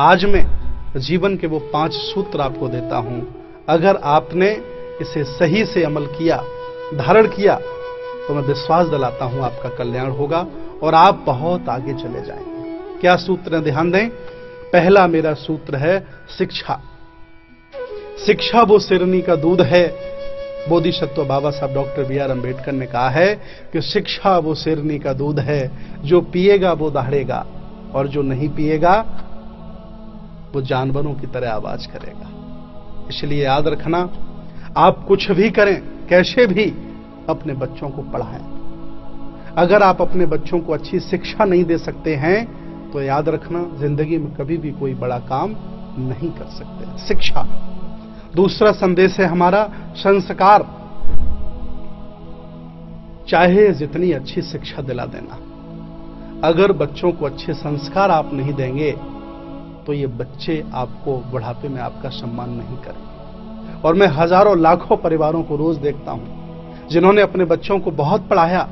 आज मैं जीवन के वो 5 सूत्र आपको देता हूं। अगर आपने इसे सही से अमल किया, धारण किया, तो मैं विश्वास दिलाता हूं आपका कल्याण होगा और आप बहुत आगे चले जाएंगे। क्या सूत्र है, ध्यान दें। पहला मेरा सूत्र है शिक्षा। शिक्षा वो शेरनी का दूध है। बोधिसत्व बाबा साहब डॉक्टर बी.आर. अम्बेडकर ने कहा है कि शिक्षा वो शेरनी का दूध है, जो पिएगा वो दहाड़ेगा और जो नहीं पिएगा वो जानवरों की तरह आवाज करेगा। इसलिए याद रखना, आप कुछ भी करें, कैसे भी अपने बच्चों को पढ़ाएं। अगर आप अपने बच्चों को अच्छी शिक्षा नहीं दे सकते हैं तो याद रखना, जिंदगी में कभी भी कोई बड़ा काम नहीं कर सकते। शिक्षा। दूसरा संदेश है हमारा संस्कार। चाहे जितनी अच्छी शिक्षा दिला देना, अगर बच्चों को अच्छे संस्कार आप नहीं देंगे तो ये बच्चे आपको बुढ़ापे में आपका सम्मान नहीं करेंगे। और मैं हजारों लाखों परिवारों को रोज देखता हूं जिन्होंने अपने बच्चों को बहुत पढ़ाया,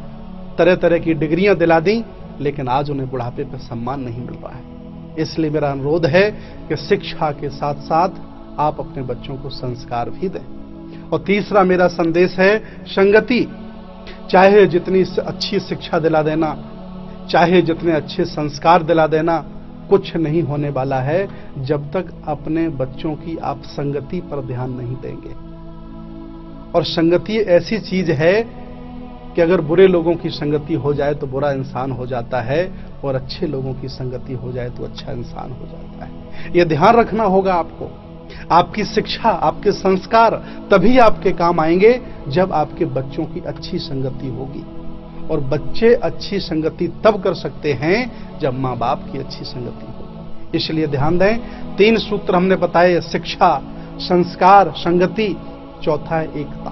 तरह तरह की डिग्रियां दिला दी, लेकिन आज उन्हें बुढ़ापे पर सम्मान नहीं मिल रहा है। इसलिए मेरा अनुरोध है कि शिक्षा के साथ साथ आप अपने बच्चों को संस्कार भी दें। और तीसरा मेरा संदेश है संगति। चाहे जितनी अच्छी शिक्षा दिला देना, चाहे जितने अच्छे संस्कार दिला देना, कुछ नहीं होने वाला है जब तक अपने बच्चों की आप संगति पर ध्यान नहीं देंगे। और संगति ऐसी चीज है कि अगर बुरे लोगों की संगति हो जाए तो बुरा इंसान हो जाता है, और अच्छे लोगों की संगति हो जाए तो अच्छा इंसान हो जाता है। यह ध्यान रखना होगा आपको। आपकी शिक्षा, आपके संस्कार तभी आपके काम आएंगे जब आपके बच्चों की अच्छी संगति होगी। और बच्चे अच्छी संगति तब कर सकते हैं जब मां बाप की अच्छी संगति हो। इसलिए ध्यान दें, 3 सूत्र हमने बताए, शिक्षा, संस्कार, संगति। चौथा है एकता।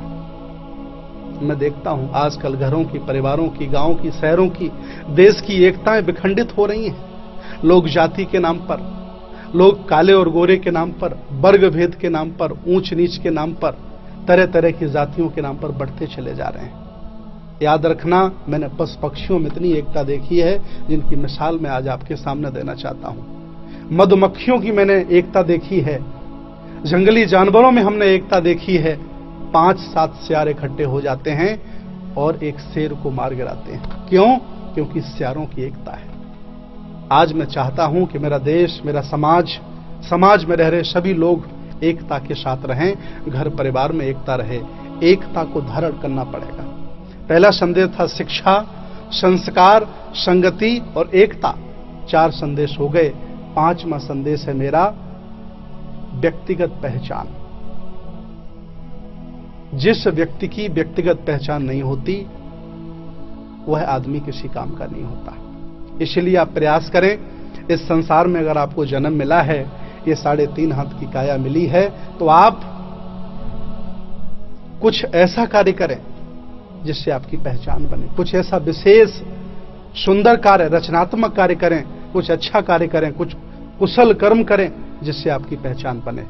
मैं देखता हूं आजकल घरों की, परिवारों की, गांव की, शहरों की, देश की एकताएं विखंडित हो रही हैं। लोग जाति के नाम पर, लोग काले और गोरे के नाम पर, वर्ग भेद के नाम पर, ऊंच नीच के नाम पर, तरह तरह की जातियों के नाम पर बढ़ते चले जा रहे हैं। याद रखना, मैंने पशु पक्षियों में इतनी एकता देखी है जिनकी मिसाल मैं आज आपके सामने देना चाहता हूं। मधुमक्खियों की मैंने एकता देखी है, जंगली जानवरों में हमने एकता देखी है। 5-7 सियार इकट्ठे हो जाते हैं और एक शेर को मार गिराते हैं। क्यों? क्योंकि सियारों की एकता है। आज मैं चाहता हूं कि मेरा देश, मेरा समाज में रह रहे सभी लोग एकता के साथ रहें, घर परिवार में एकता रहे। एकता को धारण करना पड़ेगा। पहला संदेश था शिक्षा, संस्कार, संगति और एकता। 4 संदेश हो गए। 5वां संदेश है मेरा व्यक्तिगत पहचान। जिस व्यक्ति की व्यक्तिगत पहचान नहीं होती वह आदमी किसी काम का नहीं होता। इसलिए आप प्रयास करें, इस संसार में अगर आपको जन्म मिला है, ये 3.5 हाथ की काया मिली है, तो आप कुछ ऐसा कार्य करें जिससे आपकी पहचान बने। कुछ ऐसा विशेष सुंदर कार्य, रचनात्मक कार्य करें, कुछ अच्छा कार्य करें, कुछ कुशल कर्म करें जिससे आपकी पहचान बने।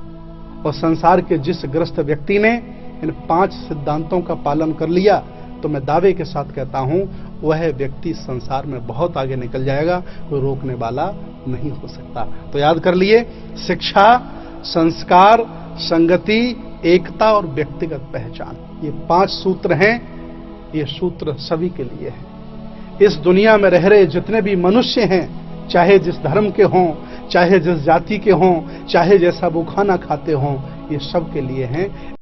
और संसार के जिस ग्रस्त व्यक्ति ने इन 5 सिद्धांतों का पालन कर लिया, तो मैं दावे के साथ कहता हूं वह व्यक्ति संसार में बहुत आगे निकल जाएगा, कोई रोकने वाला नहीं हो सकता। तो याद कर लिए, शिक्षा, संस्कार, संगति, एकता और व्यक्तिगत पहचान, ये 5 सूत्र हैं। ये सूत्र सभी के लिए है। इस दुनिया में रह रहे जितने भी मनुष्य हैं, चाहे जिस धर्म के हों, चाहे जिस जाति के हों, चाहे जैसा वो खाना खाते हों, ये सब के लिए हैं।